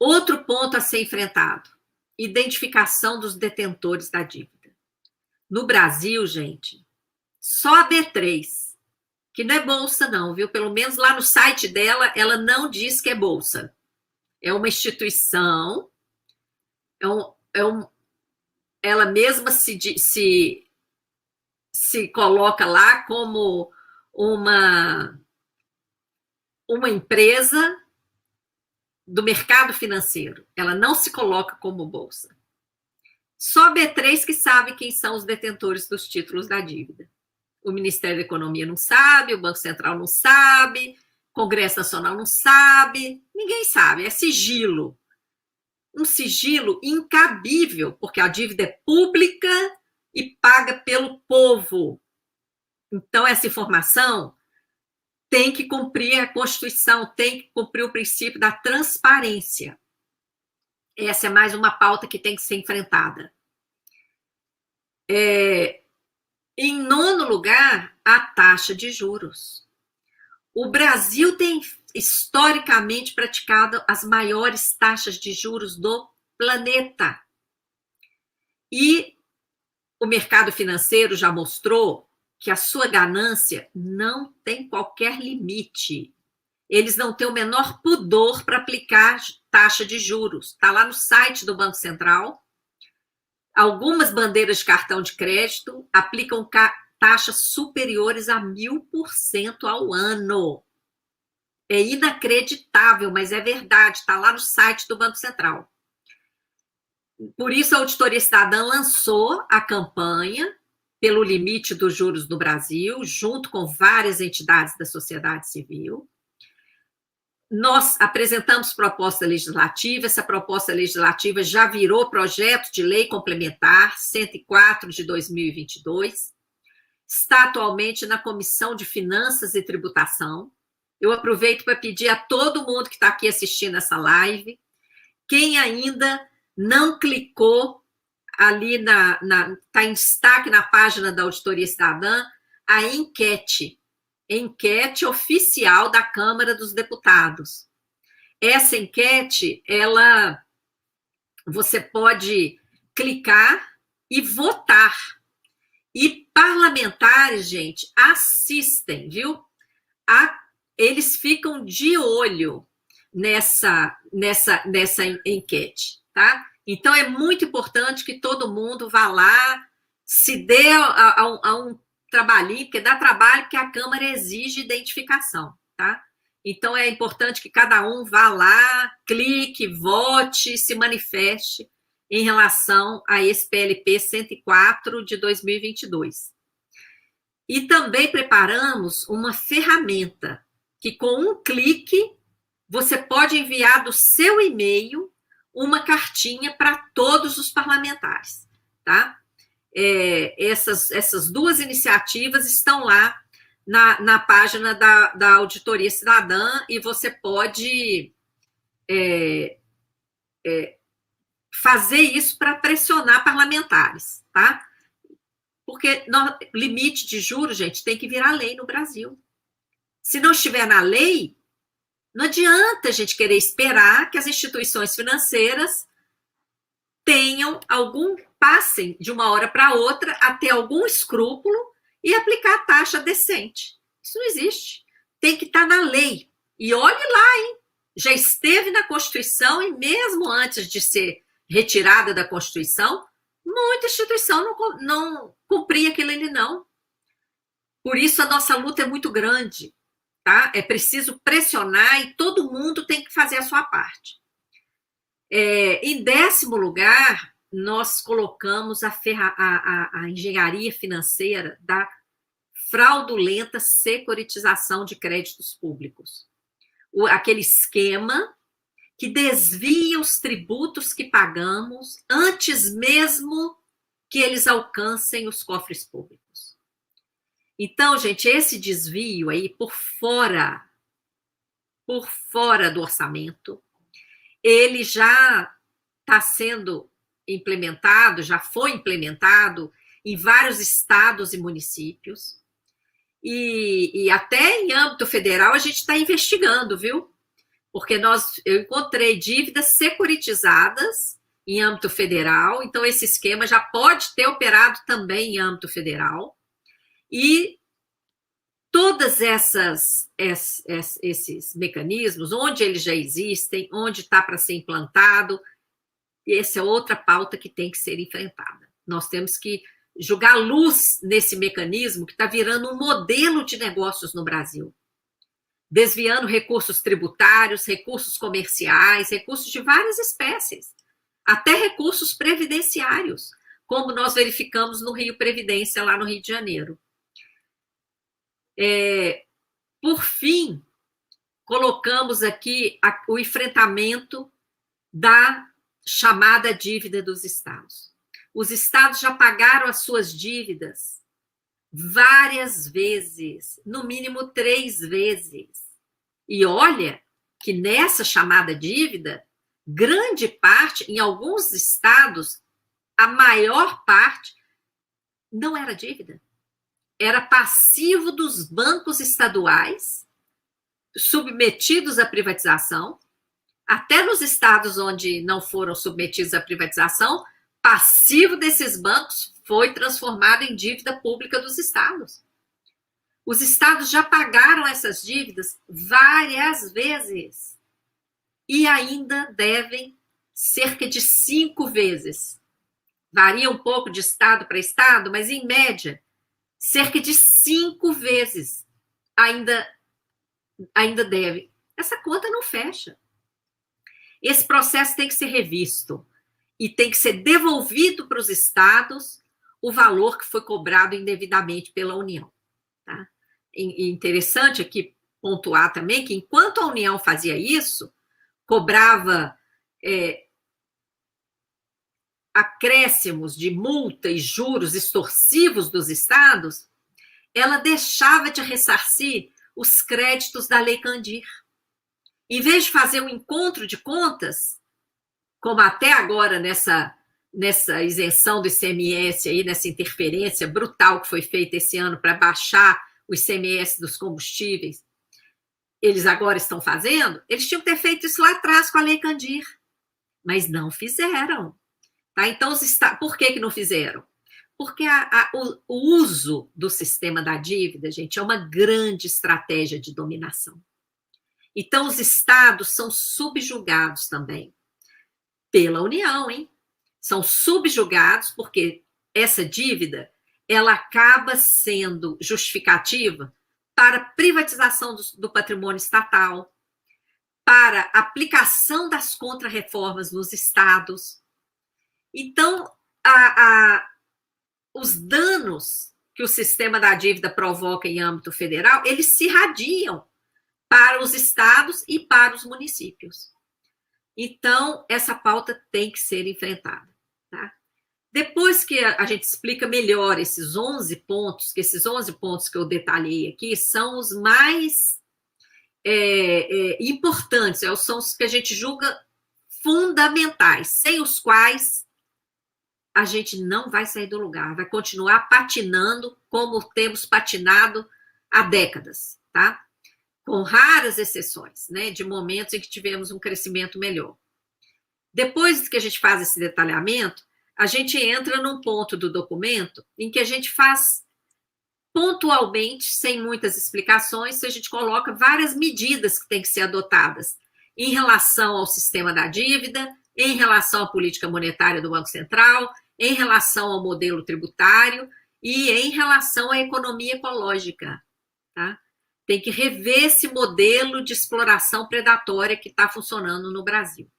Outro ponto a ser enfrentado: identificação dos detentores da dívida. No Brasil, gente, só a B3, que não é bolsa não, viu? Pelo menos lá no site dela, ela não diz que é bolsa. É uma instituição, é um, é um, ela mesma se coloca lá como uma empresa do mercado financeiro. Ela não se coloca como bolsa. Só a B3 que sabe quem são os detentores dos títulos da dívida. O Ministério da Economia não sabe, o Banco Central não sabe, o Congresso Nacional não sabe, ninguém sabe, é sigilo. Um sigilo incabível, porque a dívida é pública e paga pelo povo. Então, essa informação tem que cumprir a Constituição, tem que cumprir o princípio da transparência. Essa é mais uma pauta que tem que ser enfrentada. Em nono lugar, a taxa de juros. O Brasil tem historicamente praticado as maiores taxas de juros do planeta. E o mercado financeiro já mostrou que a sua ganância não tem qualquer limite. Eles não têm o menor pudor para aplicar taxa de juros. Está lá no site do Banco Central. Algumas bandeiras de cartão de crédito aplicam taxas superiores a 1000% ao ano. É inacreditável, mas é verdade. Está lá no site do Banco Central. Por isso, a Auditoria Cidadã lançou a campanha pelo limite dos juros no Brasil, junto com várias entidades da sociedade civil. Nós apresentamos proposta legislativa, essa proposta legislativa já virou projeto de lei complementar 104 de 2022, está atualmente na Comissão de Finanças e Tributação. Eu aproveito para pedir a todo mundo que está aqui assistindo essa live, quem ainda não clicou ali está em destaque na página da Auditoria Cidadã, a enquete oficial da Câmara dos Deputados. Essa enquete, você pode clicar e votar. E parlamentares, gente, assistem, viu? Eles ficam de olho nessa enquete, tá? Então, é muito importante que todo mundo vá lá, se dê a um trabalhinho, porque dá trabalho, porque a Câmara exige identificação, tá? Então, é importante que cada um vá lá, clique, vote, se manifeste em relação a esse PLP 104 de 2022. E também preparamos uma ferramenta que, com um clique, você pode enviar do seu e-mail uma cartinha para todos os parlamentares, tá? Essas duas iniciativas estão lá na página da Auditoria Cidadã e você pode fazer isso para pressionar parlamentares, tá? Porque limite de juros, gente, tem que virar lei no Brasil. Se não estiver na lei, não adianta a gente querer esperar que as instituições financeiras passem de uma hora para outra a ter algum escrúpulo e aplicar a taxa decente. Isso não existe. Tem que estar na lei. E olhe lá, hein? Já esteve na Constituição e mesmo antes de ser retirada da Constituição, muita instituição não cumpria aquilo ali, não. Por isso, a nossa luta é muito grande. Tá? É preciso pressionar e todo mundo tem que fazer a sua parte. Em 10º lugar, nós colocamos a engenharia financeira da fraudulenta securitização de créditos públicos. Aquele esquema que desvia os tributos que pagamos antes mesmo que eles alcancem os cofres públicos. Então, gente, esse desvio aí por fora do orçamento, ele já está sendo implementado, já foi implementado em vários estados e municípios, e até em âmbito federal a gente está investigando, viu? porque eu encontrei dívidas securitizadas em âmbito federal, então esse esquema já pode ter operado também em âmbito federal, e todas esses mecanismos, onde eles já existem, onde está para ser implantado, essa é outra pauta que tem que ser enfrentada. Nós temos que jogar luz nesse mecanismo que está virando um modelo de negócios no Brasil, desviando recursos tributários, recursos comerciais, recursos de várias espécies, até recursos previdenciários, como nós verificamos no Rio Previdência, lá no Rio de Janeiro. Por fim, colocamos aqui o enfrentamento da chamada dívida dos estados. Os estados já pagaram as suas dívidas várias vezes, no mínimo 3 vezes. E olha que nessa chamada dívida, grande parte, em alguns estados, a maior parte não era dívida. Era passivo dos bancos estaduais, submetidos à privatização. Até nos estados onde não foram submetidos à privatização, passivo desses bancos foi transformado em dívida pública dos estados. Os estados já pagaram essas dívidas várias vezes e ainda devem cerca de 5 vezes. Varia um pouco de estado para estado, mas em média, cerca de 5 vezes ainda deve. Essa conta não fecha. Esse processo tem que ser revisto e tem que ser devolvido para os estados o valor que foi cobrado indevidamente pela União. Tá? E interessante aqui pontuar também que, enquanto a União fazia isso, cobrava acréscimos de multa e juros extorsivos dos estados, ela deixava de ressarcir os créditos da Lei Candir. Em vez de fazer um encontro de contas, como até agora nessa isenção do ICMS, aí, nessa interferência brutal que foi feita esse ano para baixar o ICMS dos combustíveis, eles agora estão fazendo, eles tinham que ter feito isso lá atrás com a Lei Candir, mas não fizeram. Tá? Então, por que não fizeram? Porque o uso do sistema da dívida, gente, é uma grande estratégia de dominação. Então, os estados são subjugados também pela União, hein? São subjugados porque essa dívida ela acaba sendo justificativa para privatização do patrimônio estatal, para aplicação das contrarreformas nos estados. Então, os danos que o sistema da dívida provoca em âmbito federal, eles se irradiam para os estados e para os municípios. Então, essa pauta tem que ser enfrentada. Tá? Depois que a gente explica melhor esses 11 pontos, que esses 11 pontos que eu detalhei aqui são os mais importantes, são os que a gente julga fundamentais, sem os quais a gente não vai sair do lugar, vai continuar patinando como temos patinado há décadas, tá? Com raras exceções, né, de momentos em que tivemos um crescimento melhor. Depois que a gente faz esse detalhamento, a gente entra num ponto do documento em que a gente faz pontualmente, sem muitas explicações, a gente coloca várias medidas que têm que ser adotadas em relação ao sistema da dívida, em relação à política monetária do Banco Central, em relação ao modelo tributário e em relação à economia ecológica. Tá? Tem que rever esse modelo de exploração predatória que está funcionando no Brasil.